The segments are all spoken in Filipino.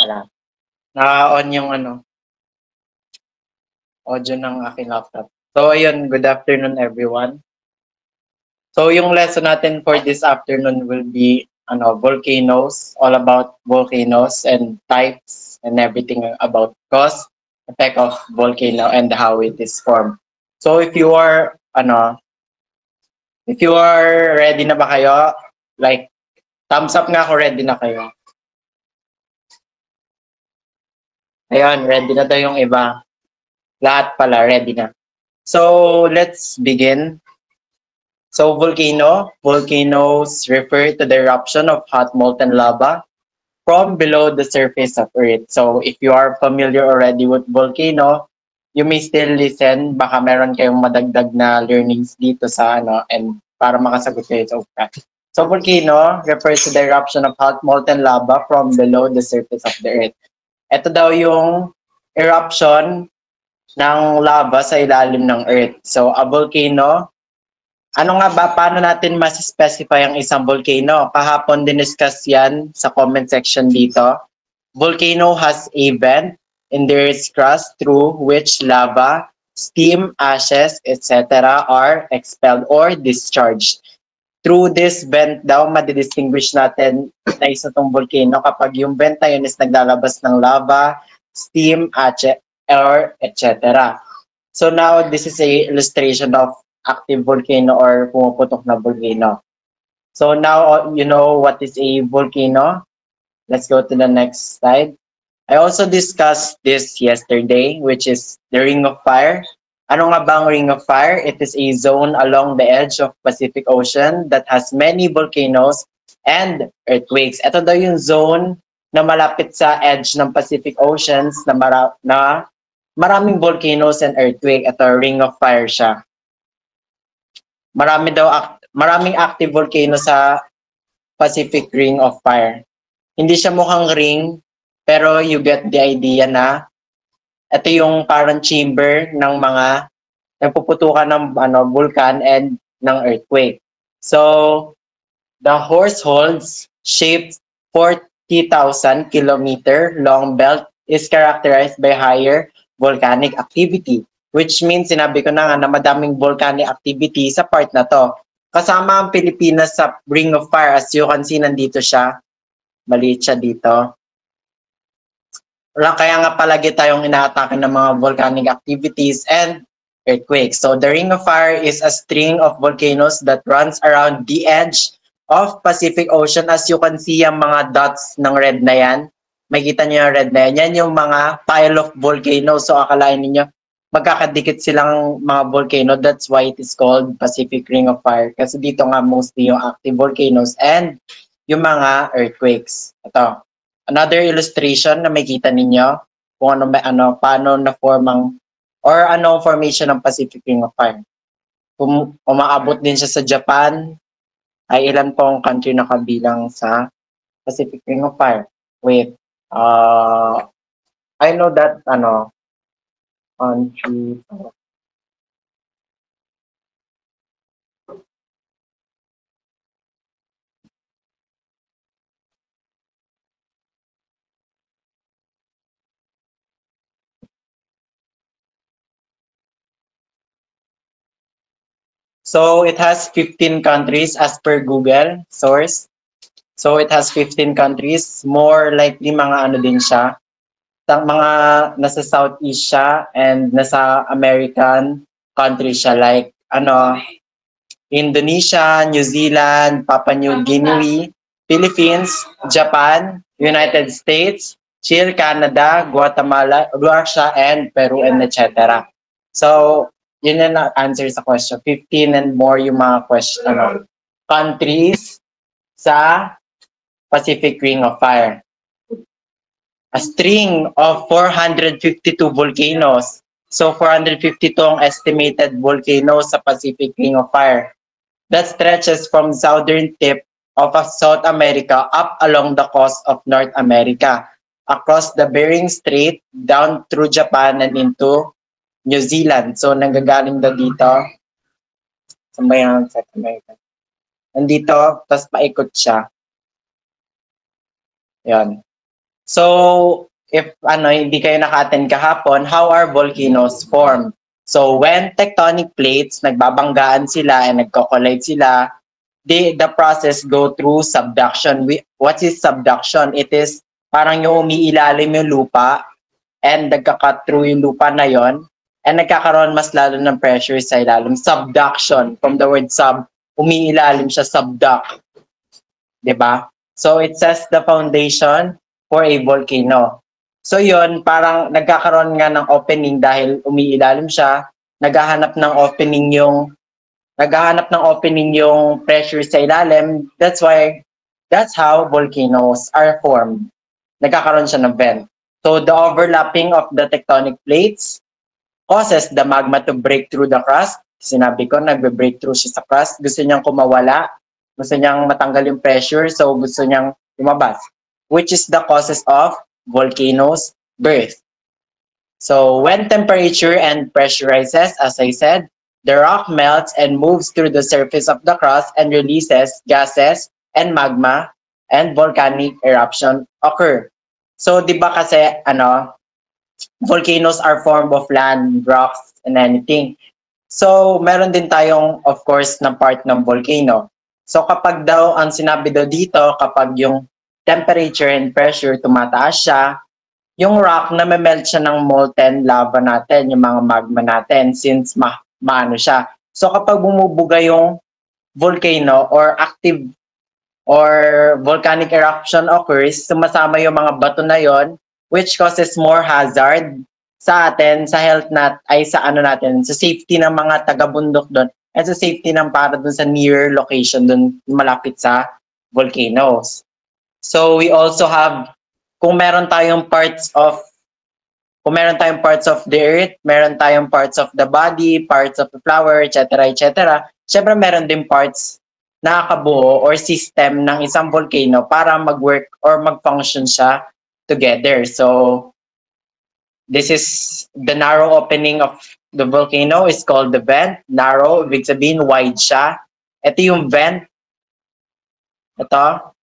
pala. Na-on yung audio ng aking laptop. So, ayun, good afternoon everyone. So, yung lesson natin for this afternoon will be volcanoes, all about volcanoes and types and everything about cause, effect of volcano and how it is formed. So, if you are ready na ba kayo, like thumbs up nga kung ready na kayo. Ayun, ready na daw yung iba. Lahat pala, ready na. So, let's begin. So, volcanoes refer to the eruption of hot molten lava from below the surface of Earth. So, if you are familiar already with volcano, you may still listen. Baka meron kayong madagdag na learnings dito sa and para makasagot kayo sa ugat. So, volcano refers to the eruption of hot molten lava from below the surface of the Earth. Ito daw yung eruption ng lava sa ilalim ng Earth. So, a volcano, ano nga ba, paano natin mas-specify ang isang volcano? Kahapon diniscuss yan sa comment section dito. Volcano has a vent in their crust through which lava, steam, ashes, etc. are expelled or discharged. Through this vent daw, madidistinguish natin na isa tong volcano kapag yung vent na yun is naglalabas ng lava, steam, ashes, or etc. So now, this is a illustration of active volcano or pumuputok na volcano. So now, you know what is a volcano. Let's go to the next slide. I also discussed this yesterday, which is the Ring of Fire. Ano nga ba ang Ring of Fire? It is a zone along the edge of Pacific Ocean that has many volcanoes and earthquakes. Ito daw yung zone na malapit sa edge ng Pacific Oceans na maraming volcanoes and earthquake. Ito, Ring of Fire siya. Maraming active volcano sa Pacific Ring of Fire. Hindi siya mukhang ring, pero you get the idea na ito yung parang chamber ng mga nagpuputukan ng vulkan and ng earthquake. So, the Horsesholes shaped 40,000 kilometer long belt is characterized by higher volcanic activity, which means sinabi ko na nga na madaming volcanic activity sa part na to. Kasama ang Pilipinas sa Ring of Fire. As you can see, nandito siya. Maliit siya dito. Kaya nga palagi tayong inaatake ng mga volcanic activities and earthquakes. So the Ring of Fire is a string of volcanoes that runs around the edge of Pacific Ocean. As you can see, yung mga dots ng red na yan. Makikita niyo yung red na yan. Yan yung mga pile of volcanoes. So akalain niyo magkakadikit silang mga volcano. That's why it is called Pacific Ring of Fire. Kasi dito nga mostly yung active volcanoes and yung mga earthquakes. Ito. Another illustration na makita ninyo kung paano na-form ang formation ng Pacific Ring of Fire. Kung umaabot din siya sa Japan, ay ilan pong country na kabilang sa Pacific Ring of Fire? Wait. I know that country. So it has 15 countries as per Google source. So it has 15 countries. More likely mga din siya. Mga nasa Southeast siya and nasa American country siya like Indonesia, New Zealand, Papua New Guinea, Philippines, Japan, United States, Chile, Canada, Guatemala, Russia, and Peru, and etc. So, yun na answer sa question. 15 and more yung mga countries sa Pacific Ring of Fire. A string of 452 volcanoes. So, 452 ang estimated volcanoes sa Pacific Ring of Fire. That stretches from southern tip of South America up along the coast of North America, across the Bering Strait, down through Japan and into New Zealand. So, nanggagaling daw dito. Saan ba yung South America? Nandito, tapos paikot siya. Yan. So, if hindi kayo naka-attend kahapon, how are volcanoes formed? So, when tectonic plates, nagbabanggaan sila and nagko-collide sila, the process go through subduction. What is subduction? It is parang yung umiilalim yung lupa and nagka-cut through yung lupa na yon and nagkakaroon mas lalo ng pressure sa ilalim. Subduction, from the word sub, umiilalim siya, subduct. Diba? So it sets the foundation for a volcano. So yon parang nagkakaroon nga ng opening dahil umiilalim siya, naghahanap ng opening yung pressure sa ilalim. That's how volcanoes are formed. Nagkakaroon siya ng vent. So the overlapping of the tectonic plates causes the magma to break through the crust. Sinabi ko, nagbe-break through siya sa crust. Gusto niyang kumawala. Gusto niyang matanggal yung pressure. So gusto niyang lumabas. Which is the causes of volcanoes' birth. So when temperature and pressure rises, as I said, the rock melts and moves through the surface of the crust and releases gases and magma, and volcanic eruption occur. So, di ba kasi, volcanoes are formed of land, rocks, and anything. So, meron din tayong, of course, na part ng volcano. So, kapag daw, ang sinabi daw dito, kapag yung temperature and pressure tumataas siya, yung rock na melt siya ng molten lava natin, yung mga magma natin, since maano siya. So, kapag bumubuga yung volcano or active or volcanic eruption occurs, sumasama yung mga bato na yon, which causes more hazard sa atin, sa health natin, sa safety ng mga taga-bundok doon, at sa safety ng para doon sa near location doon malapit sa volcanoes. So we also have, kung meron tayong parts of the earth, meron tayong parts of the body, parts of the flower, etc., etc. Syempre meron din parts nakakabuo or system ng isang volcano para mag-work or mag-function siya together. So, this is the narrow opening of the volcano is called the vent. Narrow, ibig sabihin wide siya. Ito yung vent. Ito.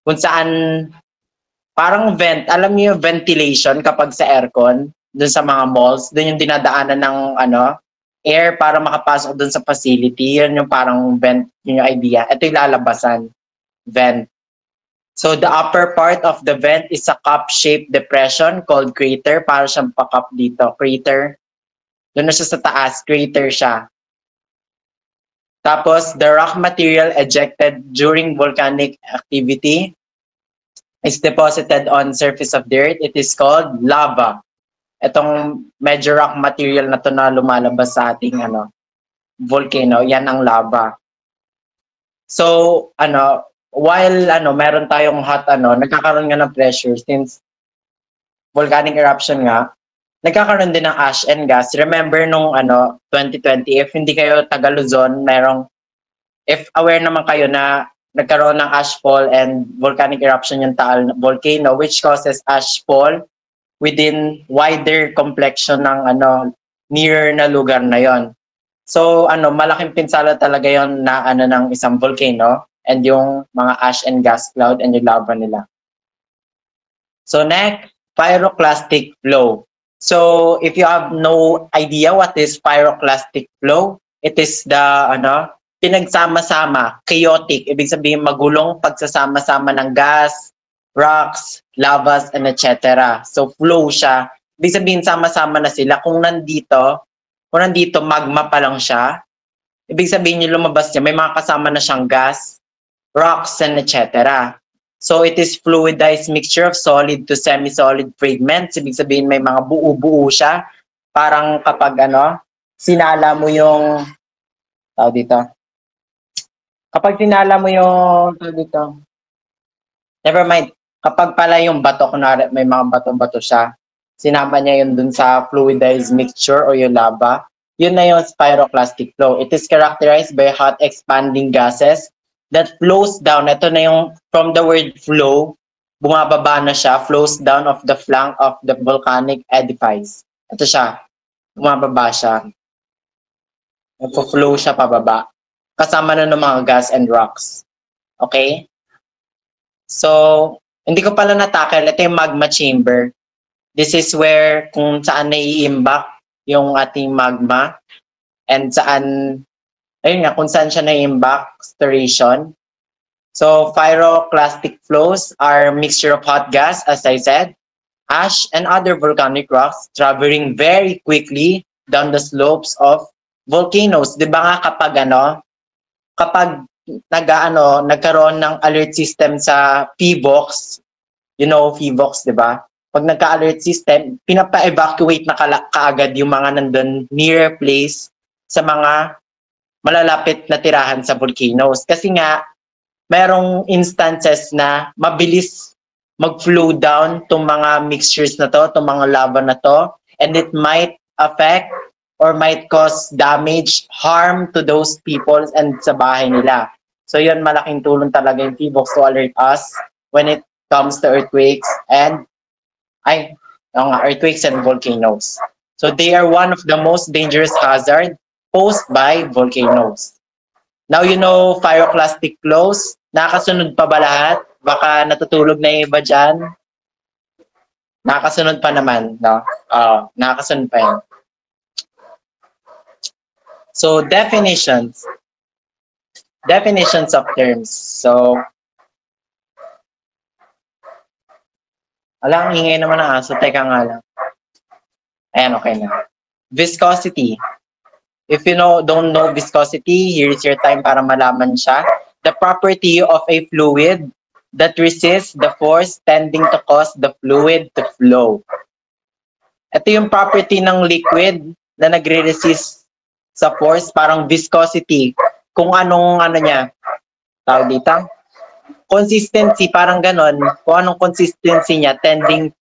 Kung saan, parang vent, alam niyo yung ventilation kapag sa aircon, dun sa mga malls, dun yung dinadaanan ng air para makapasok dun sa facility. Yun yung parang vent, yun yung idea. Ito yung lalabasan, vent. So the upper part of the vent is a cup-shaped depression called crater. Para siyang pa-cup dito, crater. Doon na siya sa taas, crater siya. Tapos, the rock material ejected during volcanic activity is deposited on surface of the earth. It is called lava. Itong medyo rock material na to na lumalabas sa ating volcano, yan ang lava. So, while meron tayong hot nagkakaroon nga ng pressure since volcanic eruption nga, nagkakaroon din ng ash and gas. Remember nung 2020, if hindi kayo taga Luzon, if aware naman kayo na nagkaroon ng ashfall and volcanic eruption yung Taal volcano, which causes ashfall within wider complexion ng near na lugar na yon. So malaking pinsala talaga yon na ng isang volcano and yung mga ash and gas cloud and yung lava nila. So next, pyroclastic flow. So if you have no idea what is pyroclastic flow, it is the pinagsama-sama, chaotic, ibig sabihin magulong pagsasama-sama ng gas, rocks, lavas, and etc. So flow siya. Ibig sabihin sama-sama na sila. Kung nandito magma pa lang siya, ibig sabihin yung lumabas niya, may mga kasama na siyang gas, rocks, and etc. So it is fluidized mixture of solid to semi-solid fragments. Ibig sabihin may mga buo-buo siya. Parang kapag sinala mo yung kapag sinala mo yung never mind. Kapag pala yung bato, kunwari may mga bato-bato siya, sinama niya yun dun sa fluidized mixture o yung lava, yun na yung pyroclastic flow. It is characterized by hot expanding gases that flows down. Ito na yung, from the word flow, bumababa na siya, flows down of the flank of the volcanic edifice. Ito siya, bumababa siya. Nagpo-flow siya pababa. Kasama na ng mga gas and rocks. Okay? So, Hindi ko pala natakal. Ito yung magma chamber. This is where kung saan nai-imbak yung ating magma and saan, ayun nga, kung saan siya nai-imbak, stirration. So pyroclastic flows are mixture of hot gas, as I said, ash, and other volcanic rocks traveling very quickly down the slopes of volcanoes. Di ba nga kapag nagkaroon ng alert system sa PVOX, you know PVOX, di ba? Pag nagka-alert system, pinapa-evacuate na kaagad yung mga nandun near place sa mga malalapit na tirahan sa volcanoes. Kasi nga, mayroong instances na mabilis mag-flow down itong mga mixtures na to, itong mga lava na to, and it might affect or might cause damage, harm to those people and sa bahay nila. So yun, malaking tulong talaga yung PVOX to alert us when it comes to earthquakes and volcanoes. So they are one of the most dangerous hazards posed by volcanoes. Now you know pyroclastic flows. Nakasunod pa ba lahat? Baka natutulog na yung iba dyan. Nakasunod pa naman, no? Nakasunod pa yan. So definitions of terms. So alang, ingay naman ang aso. Teka nga lang. Ayan, okay na. Viscosity. If you don't know viscosity, here's your time para malaman siya. The property of a fluid that resists the force tending to cause the fluid to flow. Ito yung property ng liquid na nagre-resist sa force, parang viscosity. Kung anong niya, tawag dito, consistency, parang ganon, kung anong consistency niya tending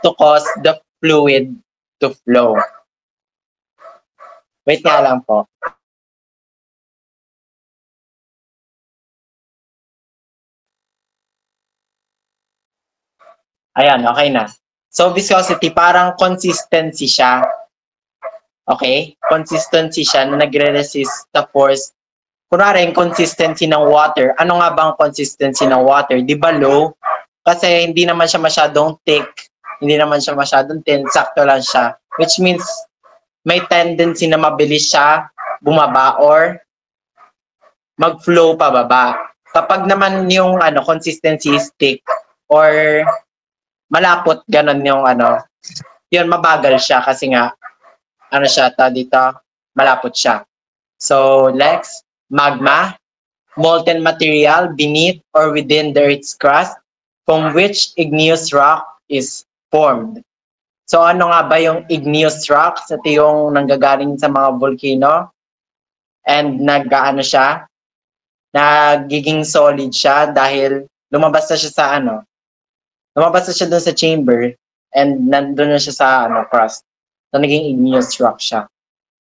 to cause the fluid to flow. Wait nga lang po. Ayan, okay na. So viscosity, parang consistency siya. Okay? Consistency siya na nagre-resist the force. Kunwari, yung consistency ng water. Ano nga bang consistency ng water? Di ba low? Kasi hindi naman siya masyadong thick. Hindi naman siya masyadong thin. Sakto lang siya. Which means, may tendency na mabilis siya bumaba or mag-flow pababa. Kapag naman yung consistency is thick or malapot, ganon yung yun, mabagal siya kasi nga, dito, malapot siya. So, next. Magma, molten material beneath or within the Earth's crust from which igneous rock is formed. So ano nga ba yung igneous rock? Ito yung nanggagaling sa mga volcano and nagiging solid siya dahil lumabas na siya sa lumabas na siya doon sa chamber and nandun na siya sa crust. So naging igneous rock siya.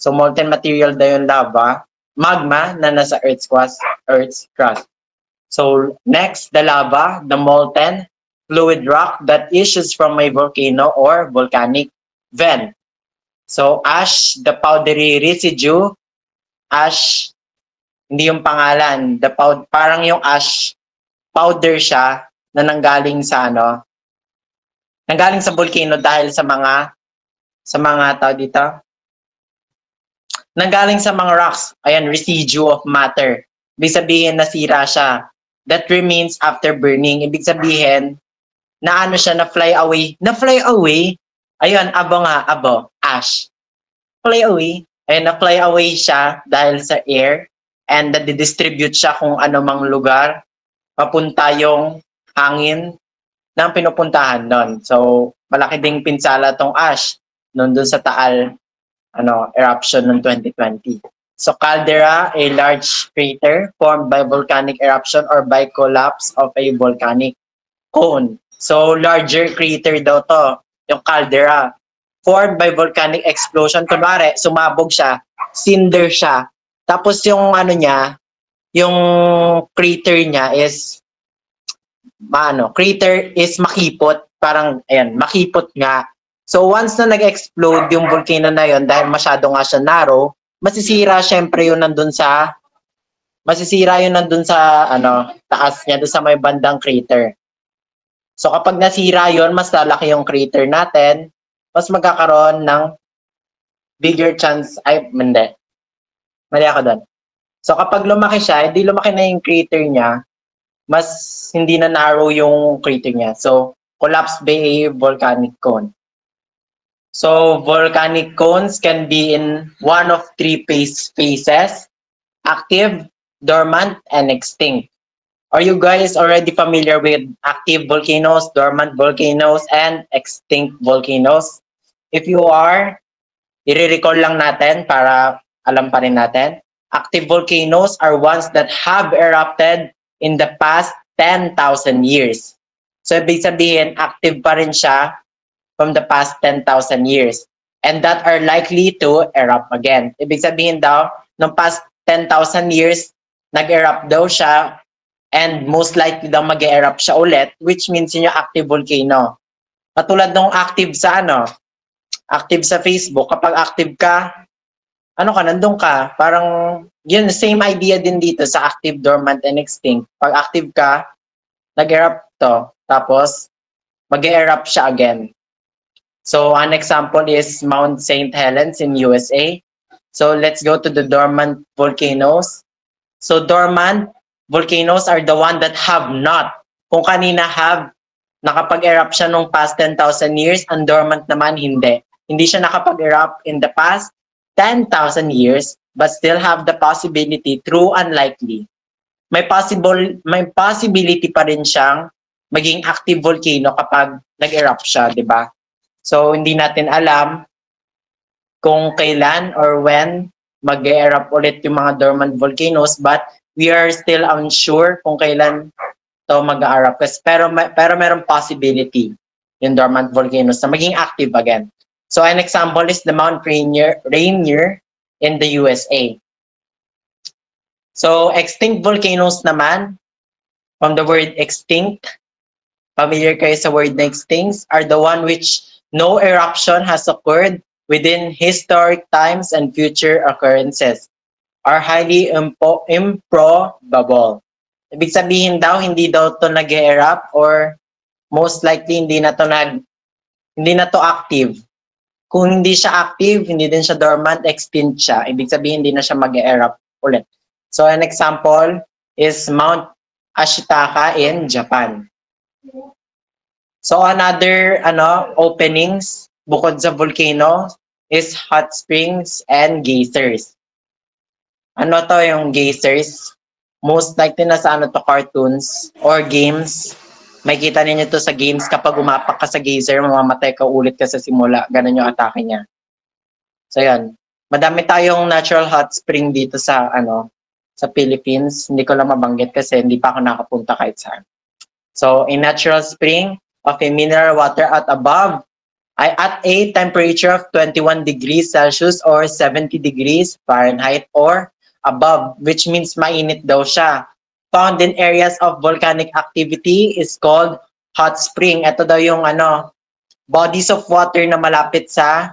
So molten material daw yung lava, magma na nasa Earth's crust. So next, the lava, the molten fluid rock that issues from a volcano or volcanic vent. So ash, the powdery residue. Ash, hindi yung pangalan. Parang yung ash, powder siya na nanggaling sa nanggaling sa volcano dahil sa mga tao dito. Nanggaling sa mga rocks, ayan, residue of matter. Ibig sabihin, nasira siya. That remains after burning. Ibig sabihin, na-fly away. Na-fly away? Ayun, ash. Fly away. Ayun, na-fly away siya dahil sa air and na-distribute siya kung anumang lugar. Papunta yung hangin na pinupuntahan nun. So, malaki ding pinsala tong ash nun dun sa Taal eruption ng 2020. So caldera, a large crater formed by volcanic eruption or by collapse of a volcanic cone. So larger crater daw to, yung caldera. Formed by volcanic explosion. Kunwari, sumabog siya, cinder siya. Tapos yung yung crater niya is crater is makipot. Parang, ayan, makipot nga. So once na nag-explode yung volcano na yon dahil masyado nga siya narrow, masisira syempre yun nandun sa taas niya, doon sa may bandang crater. So kapag nasira yon, mas lalaki yung crater natin, mas magkakaroon ng bigger chance, ay, hindi. Mali ako doon. So kapag lumaki siya, hindi lumaki na yung crater niya, mas hindi na narrow yung crater niya. So, collapse by a volcanic cone. So, volcanic cones can be in one of three phases: active, dormant, and extinct. Are you guys already familiar with active volcanoes, dormant volcanoes, and extinct volcanoes? If you are, i-recall lang natin para alam pa rin natin. Active volcanoes are ones that have erupted in the past 10,000 years. So, ibig sabihin, active pa rin siya from the past 10,000 years. And that are likely to erupt again. Ibig sabihin daw, ng past 10,000 years, nag-erupt daw siya and most likely daw mag-erupt siya ulit, which means yun yung active volcano. Katulad nung active sa active sa Facebook, kapag active ka, nandun ka, parang yun, same idea din dito sa active, dormant, and extinct. Pag active ka, nag-erupt to, tapos mag-erupt siya again. So an example is Mount St. Helens in USA. So let's go to the dormant volcanoes. So dormant volcanoes are the one that have not. Kung kanina have, nakapag-erupt siya nung past 10,000 years, ang dormant naman hindi. Hindi siya nakapag-erupt in the past 10,000 years, but still have the possibility, true unlikely. May possibility pa rin siyang maging active volcano kapag nag-erupt siya, di ba? So, hindi natin alam kung kailan or when mag-erupt ulit yung mga dormant volcanoes, but we are still unsure kung kailan to mag-erupt. Pero merong possibility yung dormant volcanoes na maging active again. So, an example is the Mount Rainier in the USA. So, extinct volcanoes naman, from the word extinct, familiar kayo sa word na extinct, are the one which no eruption has occurred within historic times and future occurrences are highly improbable. Ibig sabihin daw, hindi daw to nag-erupt or most likely hindi na to active. Kung hindi siya active, hindi din siya dormant, extinct siya. Ibig sabihin, hindi na siya mag-erupt ulit. So an example is Mount Ashitaka in Japan. So another openings bukod sa volcano is hot springs and geysers. Ano to yung geysers? Most likely na sa cartoons or games. May kita ninyo to sa games, kapag umapak ka sa geyser, mamamatay ka ulit ka sa simula. Ganun yung atake niya. So yan. Madami tayong natural hot spring dito sa sa Philippines. Hindi ko lang mabanggit kasi hindi pa ako nakapunta kahit saan. So a natural spring of a mineral water at a temperature of 21 degrees Celsius or 70 degrees Fahrenheit or above, which means mainit daw siya. Found in areas of volcanic activity is called hot spring. Ito daw yung bodies of water na malapit sa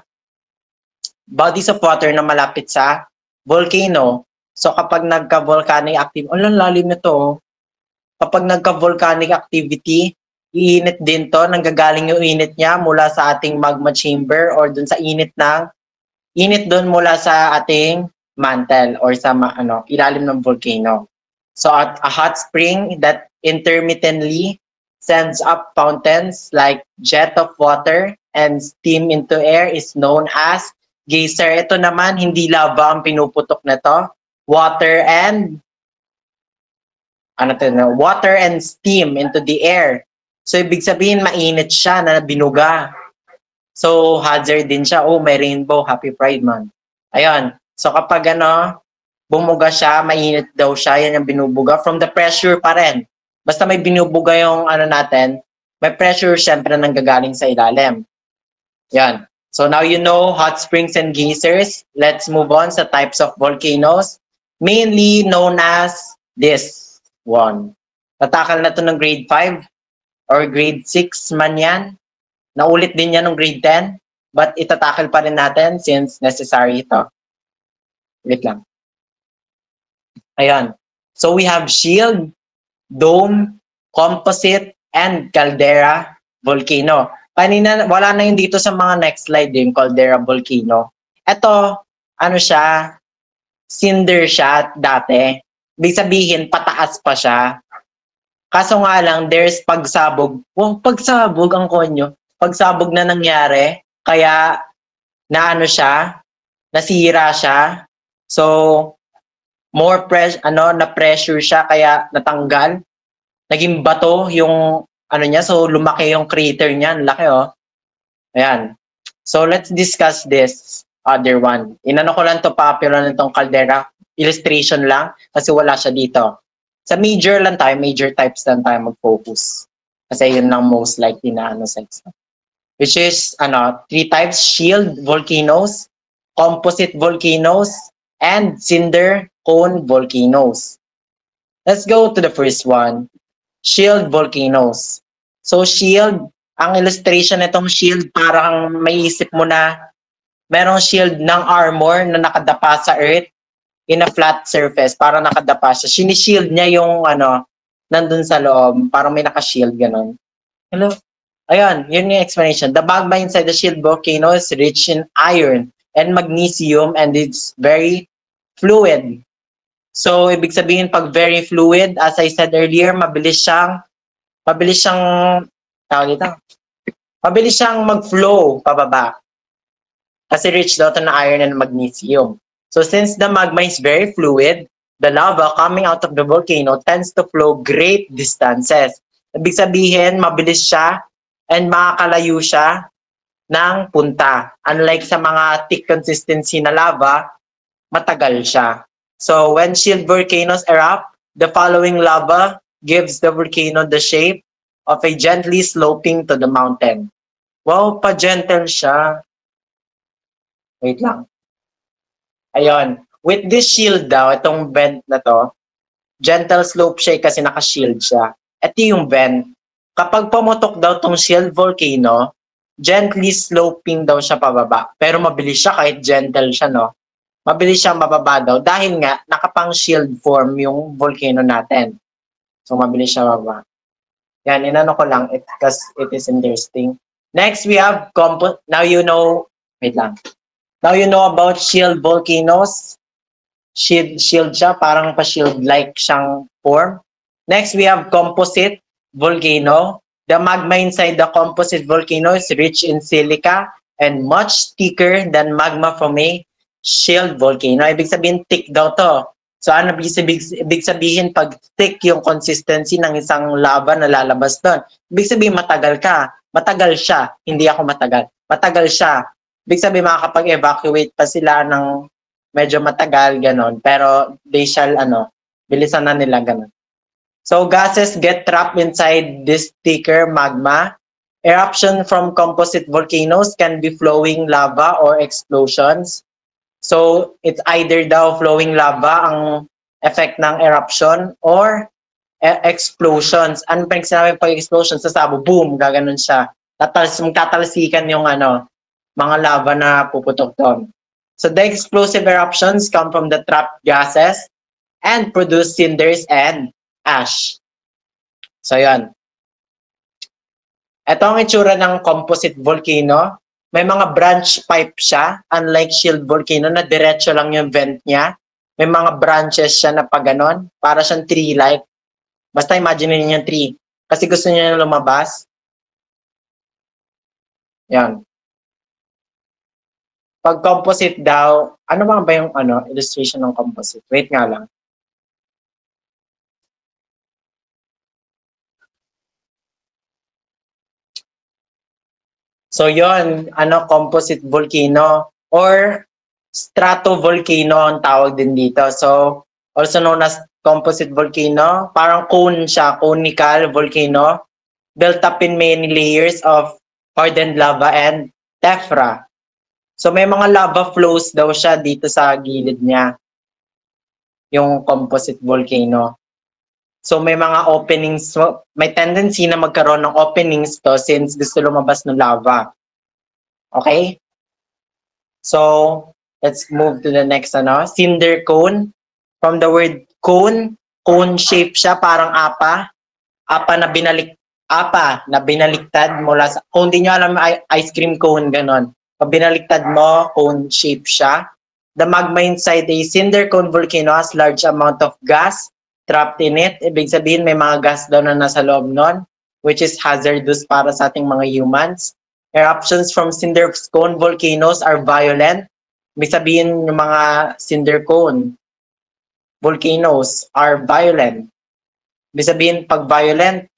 volcano. So kapag nagka-volcanic activity, lalim nito. Kapag nagka-volcanic activity, iinit din to, nanggagaling yung init niya mula sa ating magma chamber or dun sa init dun mula sa ating mantle or sa ilalim ng volcano. So a hot spring that intermittently sends up fountains like jet of water and steam into air is known as geyser. Ito naman, hindi lava ang pinuputok na to. Water and steam into the air. So, ibig sabihin, mainit siya na binuga. So, hazard din siya. Oh, may rainbow. Happy Pride Month. Ayun. So, kapag bumuga siya, mainit daw siya. Yan yung binubuga. From the pressure pa rin. Basta may binubuga yung natin, may pressure syempre nanggagaling sa ilalim. Yan. So, now you know hot springs and geysers. Let's move on sa types of volcanoes. Mainly known as this one. Tatakal na to ng grade 5. Or grade 6 man yan. Naulit din yan ng grade 10. But itatakil pa rin natin since necessary ito. Wait lang. Ayan. So we have shield, dome, composite, and caldera volcano. Kanina, wala na yun dito sa mga next slide, yung caldera volcano. Ito, ano siya, cinder siya dati. Ibig sabihin, pataas pa siya. Kaso nga lang, there's pagsabog. Oh, pagsabog ang konyo. Pagsabog na nangyari, kaya naano siya, nasira siya. So, more na pressure siya, kaya natanggal. Naging bato yung ano niya, so lumaki yung crater niya. Laki, oh. Ayan. So, let's discuss this other one. Inano ko lang to popular nitong caldera. Illustration lang, kasi wala siya dito. Sa major lang tayo, major types lang tayo mag-focus. Kasi yun lang most likely na ano sa exam. Which is, 3 types: shield volcanoes, composite volcanoes, and cinder cone volcanoes. Let's go to the first one, shield volcanoes. So shield, ang illustration nitong shield, parang maiisip mo na merong shield ng armor na nakadapa sa earth in a flat surface, parang nakadapa siya. Sinishield niya yung nandun sa loob, parang may naka-shield, ganon. Hello? Ayan, yun yung explanation. The magma inside the shield volcano is rich in iron and magnesium, and it's very fluid. So, ibig sabihin, pag very fluid, as I said earlier, mabilis siyang mag-flow pababa. Kasi rich daw to na iron and magnesium. So, since the magma is very fluid, the lava coming out of the volcano tends to flow great distances. Ibig sabihin, mabilis siya and makakalayo siya ng punta. Unlike sa mga thick consistency na lava, matagal siya. So when shield volcanoes erupt, the following lava gives the volcano the shape of a gently sloping to the mountain. Wow, pa-gentle siya. Wait lang. Ayun. With this shield daw, itong vent na to, gentle slope siya kasi naka-shield siya. Ito yung vent. Kapag pumutok daw tong shield volcano, gently sloping daw siya pababa. Pero mabilis siya kahit gentle siya, no? Mabilis siya mababa daw dahil nga nakapang shield form yung volcano natin. So mabilis siya mababa. Yan, inano ko lang because it is interesting. Next, we have now you know about shield volcanoes. Shield siya, parang pa-shield-like siyang form. Next, we have composite volcano. The magma inside the composite volcano is rich in silica and much thicker than magma from a shield volcano. Ibig sabihin, thick daw to. So, ano ibig sabihin pag thick yung consistency ng isang lava na lalabas doon? Ibig sabihin, matagal ka. Matagal siya. Hindi ako matagal. Matagal siya. Ibig sabihin, makakapag-evacuate pa sila ng medyo matagal, ganon. Pero, they shall, bilisan na nila, ganon. So, gases get trapped inside this thicker magma. Eruption from composite volcanoes can be flowing lava or explosions. So, it's either daw flowing lava ang effect ng eruption or explosions. Ano pa yung sinabi pag explosion? Sasabo, boom, gaganon siya. Tatalsikan yung mga lava na puputok doon. So, the explosive eruptions come from the trapped gases and produce cinders and ash. So, yan. Ito ang itsura ng composite volcano. May mga branch pipe siya, unlike shield volcano na diretso lang yung vent niya. May mga branches siya na pag ganon, para siyang tree-like. Basta imagine niyo yung tree. Kasi gusto niya lumabas. Yan. Pag composite daw, ano ba yung illustration ng composite? Wait nga lang. So yon, composite volcano or stratovolcano ang tawag din dito. So also known as composite volcano, parang cone siya, conical volcano, built up in many layers of hardened lava and tephra. So may mga lava flows daw siya dito sa gilid niya, yung composite volcano. So may mga openings, may tendency na magkaroon ng openings to since gusto lumabas ng lava. Okay? So, let's move to the next cinder cone. From the word cone, cone shape siya, parang apa. Apa apa na binaliktad mula sa, kung di nyo alam ice cream cone, ganon. Pag binaliktad mo, cone shape siya. The magma inside a cinder cone volcano has large amount of gas trapped in it. Ibig sabihin, may mga gas daw na nasa loob nun, which is hazardous para sa ating mga humans. Eruptions from cinder cone volcanoes are violent. Ibig sabihin, yung mga cinder cone volcanoes are violent. Ibig sabihin, pag violent,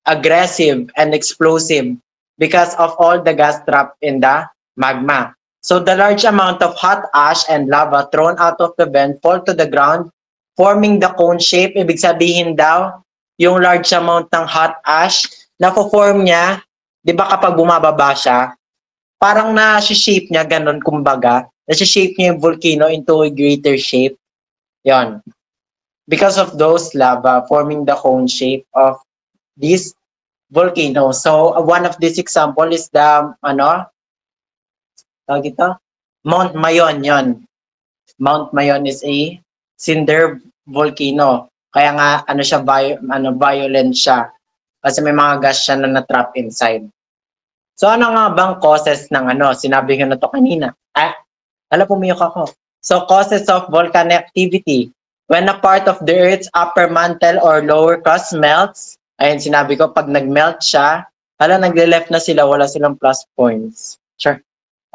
aggressive and explosive because of all the gas trapped in the magma. So the large amount of hot ash and lava thrown out of the vent fall to the ground, forming the cone shape. Ibig sabihin daw, yung large amount ng hot ash, na-form niya, di ba kapag bumababa siya, parang na-shape niya, ganun kumbaga, na-shape niya yung volcano into a greater shape. Yon. Because of those lava forming the cone shape of this volcano. So one of this example is the Mount Mayon. Yon. Mount Mayon is a cinder volcano. Kaya nga siya violent siya kasi may mga gas siya na na-trap inside. So ano nga bang causes ng sinabi ko na to kanina? Pumiyok ako. So causes of volcanic activity. When a part of the Earth's upper mantle or lower crust melts, ayun sinabi ko, pag nag-melt siya, nagle-left na sila, wala silang plus points. Sure.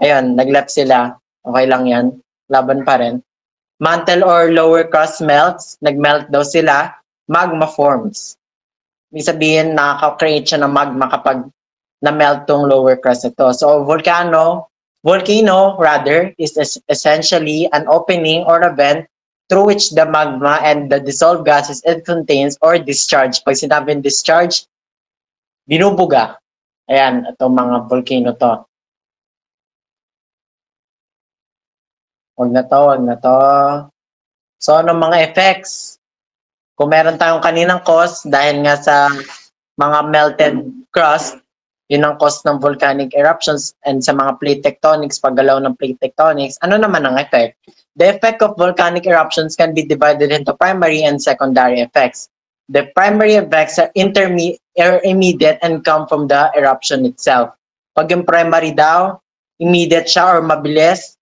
Ayun, nag-left sila. Okay lang yan. Laban pa rin. Mantle or lower crust melts, nag-melt daw sila, magma forms. Ibig sabihin, nakaka-create siya ng magma kapag na-melt tong lower crust ito. So, volcano is essentially an opening or a vent through which the magma and the dissolved gases it contains or discharge. Pag sinabing discharge, binubuga. Ayan, itong mga volcano to. Huwag na to. So, anong mga effects? Kung meron tayong kaninang cause, dahil nga sa mga melted crust, yun ang cause ng volcanic eruptions, and sa mga plate tectonics, paggalaw ng plate tectonics, ano naman ang effect? The effect of volcanic eruptions can be divided into primary and secondary effects. The primary effects are immediate and come from the eruption itself. Pag yung primary daw, immediate siya or mabilis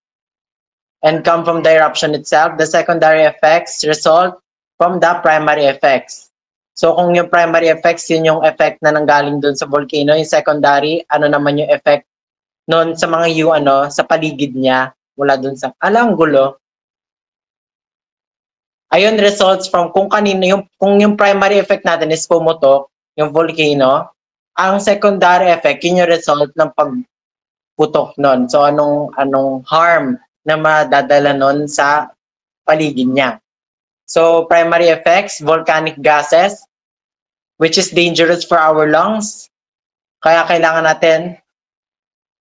and come from the eruption itself. The secondary effects result from the primary effects. So kung yung primary effects, yun yung effect na nanggaling dun sa volcano, yung secondary, ano naman yung effect nun sa mga sa paligid niya, mula dun sa, ang gulo. Ayun, results from kung kanino, kung yung primary effect natin is pumutok, yung volcano, ang secondary effect, yun yung result ng pagputok nun. So anong harm na madadala nun sa paligid niya. So primary effects, volcanic gases, which is dangerous for our lungs. Kaya kailangan natin,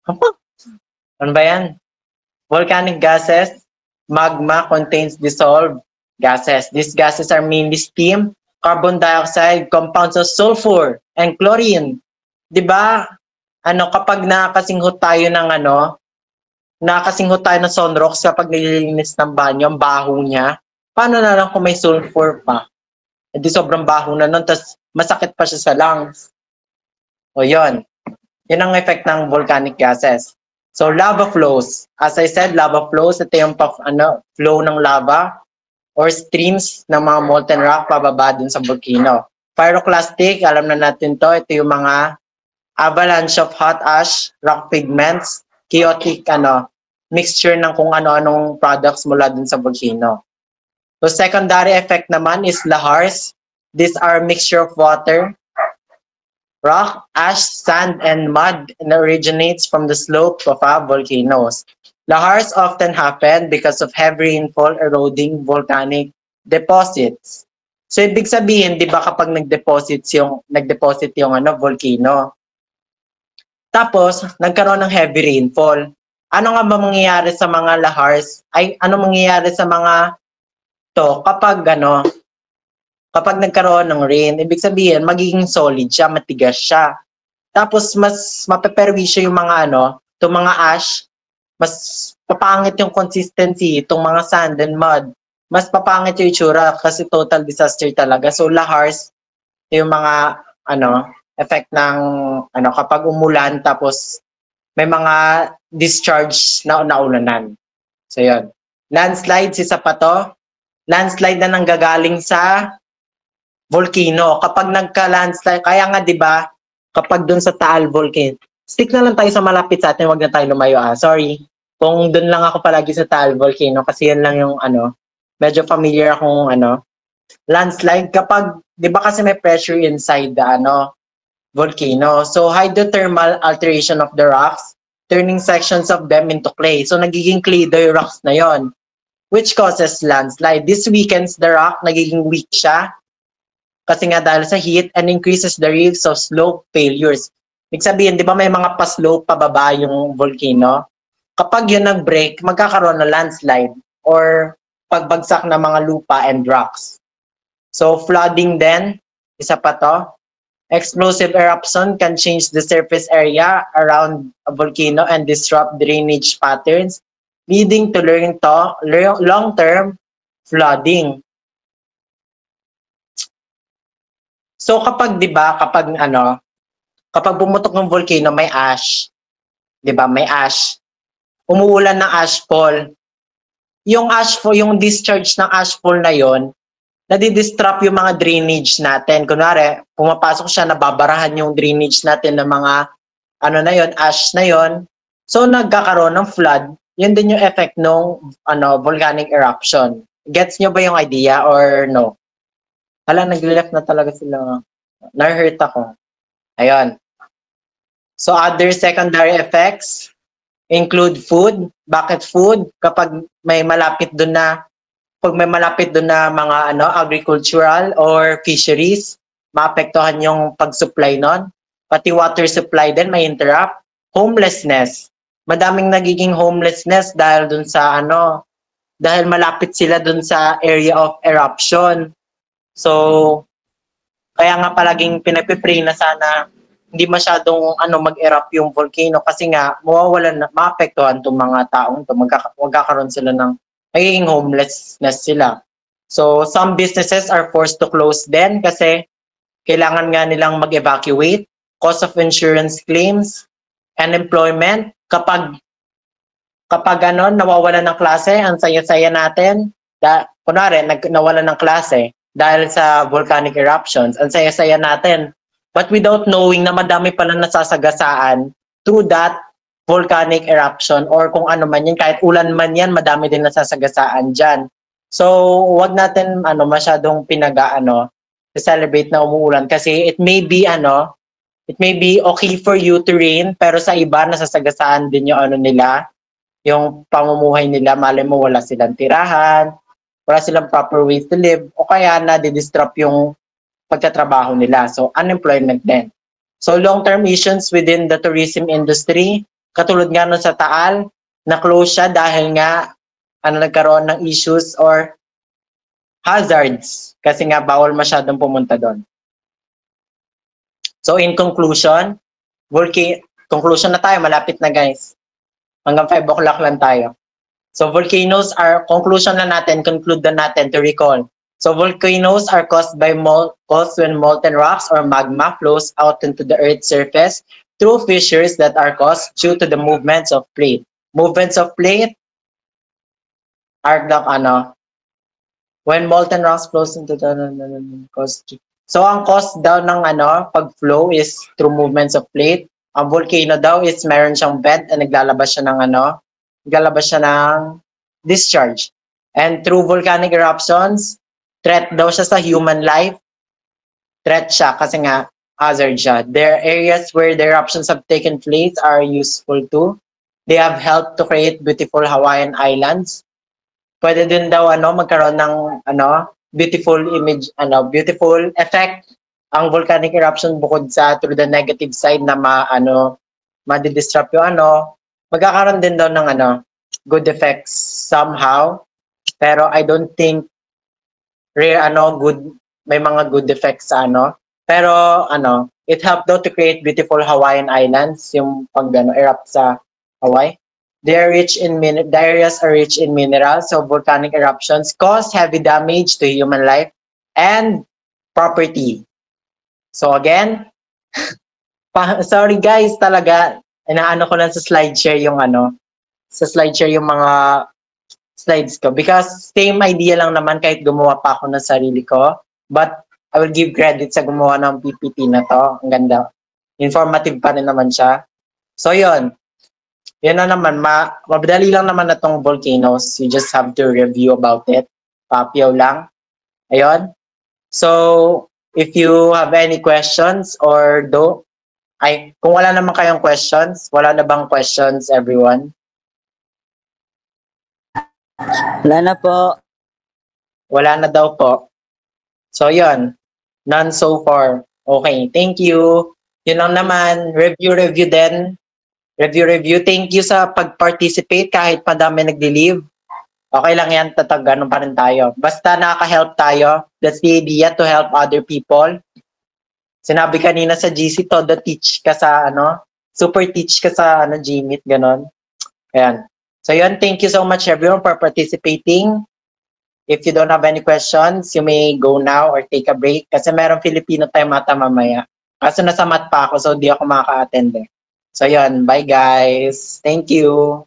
ano ba yan? Volcanic gases, magma contains dissolved gases. These gases are mainly steam, carbon dioxide, compounds of sulfur, and chlorine. Diba? Kapag nakasinghot tayo ng sunrox kapag nililinis ng banyo, ang baho niya, paano na lang kung may sulfur pa? Hindi sobrang baho na nun, tapos masakit pa siya sa lungs. O yun. Yun ang effect ng volcanic gases. So lava flows. As I said, lava flows, ito yung flow ng lava or streams ng mga molten rock pababa dun sa volcano. Pyroclastic, alam na natin to, ito yung mga avalanche of hot ash, rock pigments, chaotic mixture ng kung ano-anong products mula dun sa volcano. So secondary effect naman is lahars. These are a mixture of water, rock, ash, sand, and mud, and originates from the slope of volcanoes. Lahars often happen because of heavy rainfall eroding volcanic deposits. So ibig sabihin, di ba kapag nag-deposit yung volcano, tapos nagkaroon ng heavy rainfall, ano nga ba mangyayari sa mga lahars? Ano mangyayari sa mga to kapag nagkaroon ng rain? Ibig sabihin, magiging solid siya, matigas siya. Tapos mas mapeperwisyo yung mga itong mga ash, mas papangit yung consistency, itong mga sand and mud, mas papangit yung itsura kasi total disaster talaga. So lahars, yung mga effect ng ano kapag umulan tapos may mga discharge na naulanan. So yun. Landslide, isa pa to. Landslide na nanggagaling sa volcano. Kapag nagka-landslide, kaya nga 'di ba, kapag doon sa Taal Volcano, stick na lang tayo sa malapit sa atin, wag na tayo lumayo Sorry. Kung doon lang ako palagi sa Taal Volcano kasi yan lang yung ano, medyo familiar akong ano, landslide kapag 'di ba kasi may pressure inside the ano volcano. So hydrothermal alteration of the rocks, turning sections of them into clay. So nagiging clay the rocks na yon, which causes landslide. This weakens the rock, nagiging weak siya kasi nga dahil sa heat, and increases the risk of slope failures. Ibig sabihin, di ba may mga pa-slope pababa yung volcano? Kapag yun nag-break, magkakaroon ng landslide or pagbagsak ng mga lupa and rocks. So flooding then, isa pa to. Explosive eruption can change the surface area around a volcano and disrupt drainage patterns, leading to long-term flooding. So kapag 'di ba, kapag bumutok ng volcano may ash, 'di ba? May ash. Umuulan ng ashfall. Yung ashfall, yung discharge ng ashfall na 'yon, nadidistrap yung mga drainage natin. Kunwari, pumapasok siya, nababarahan yung drainage natin ng mga ano na yon, ash na yon. So nagkakaroon ng flood. Yun din yung effect ng volcanic eruption. Gets nyo ba yung idea or no? Hala, nag-left na talaga sila. Na-hurt ako. Ayun. So other secondary effects include food. Bakit food? Kapag may malapit doon na mga agricultural or fisheries, maapektuhan yung pag-supply nun. Pati water supply din may interrupt. Homelessness. Madaming nagiging homelessness dahil dun sa dahil malapit sila dun sa area of eruption. So, kaya nga palaging pinapipray na sana hindi masyadong mag-erupt yung volcano kasi nga maapektuhan tong mga taong to, magkakaroon sila ng magiging homelessness sila. So, some businesses are forced to close din kasi kailangan nga nilang mag-evacuate, cost of insurance claims, unemployment. Kapag nawawalan ng klase, ang saya-saya natin, kunwari, nawalan ng klase dahil sa volcanic eruptions, ang saya-saya natin. But without knowing na madami pala nasasagasaan through that volcanic eruption or kung ano man yan, kahit ulan man yan, madami din nasasagasaan dyan. So, wag natin masyadong celebrate na umuulan kasi it may be okay for you to rain, pero sa iba nasasagasaan din yung yung pamumuhay nila, malay mo wala silang tirahan, wala silang proper ways to live, o kaya na-disrupt yung pagtatrabaho nila. So, unemployment din. So, long-term issues within the tourism industry, katulad nga nun sa Taal, na-close siya dahil nga nagkaroon ng issues or hazards kasi nga bawal masyadong pumunta doon. So in conclusion, conclusion na tayo, malapit na guys. Hanggang 5 o'clock lang tayo. So volcanoes are, conclusion na natin, conclude na natin to recall. So volcanoes are caused when molten rocks or magma flows out into the Earth's surface through fissures that are caused due to the movements of plate. Movements of plate are when molten rocks flows into the So ang cause daw ng pag-flow is through movements of plate. Ang volcano daw is meron siyang vent and naglalabas siya ng discharge. And through volcanic eruptions, threat daw siya sa human life. Threat siya kasi nga hazard siya. There are areas where the eruptions have taken place are useful too. They have helped to create beautiful Hawaiian islands. Pwede din daw magkaroon ng beautiful image, beautiful effect ang volcanic eruption bukod sa through the negative side na ma-disrupt yung magkakaroon din daw ng good effects somehow. Pero I don't think may mga good effects sa Pero it helped though to create beautiful Hawaiian islands yung erupt sa Hawaii. The areas are rich in minerals, so volcanic eruptions cause heavy damage to human life and property. So again, Sorry guys, talaga. Inaano ko lang sa SlideShare yung sa SlideShare yung mga slides ko. Because same idea lang naman kahit gumawa pa ako ng sarili ko. But I will give credit sa gumawa ng PPT na to. Ang ganda. Informative pa rin naman siya. So yun. Yun na naman. Mabadali lang naman na tong volcanoes. You just have to review about it. Papyaw lang. Ayun. So, if you have any questions or kung wala naman kayong questions, wala na bang questions, everyone? Wala na po. Wala na daw po. So, yun. None so far. Okay, thank you. Yun lang naman. Review din. Review. Thank you sa pag-participate kahit madami nagli-leave. Okay lang yan, tatag, pa rin tayo. Basta nakaka-help tayo. That's the idea, to help other people. Sinabi kanina sa GC, todo teach ka sa super teach ka sa GMeet, ganon. Ayan. So yun, thank you so much everyone for participating. If you don't have any questions, you may go now or take a break kasi meron Filipino time ata mamaya. Kaso nasa mat pa ako, so di ako makaka-attend. So yun, bye guys. Thank you.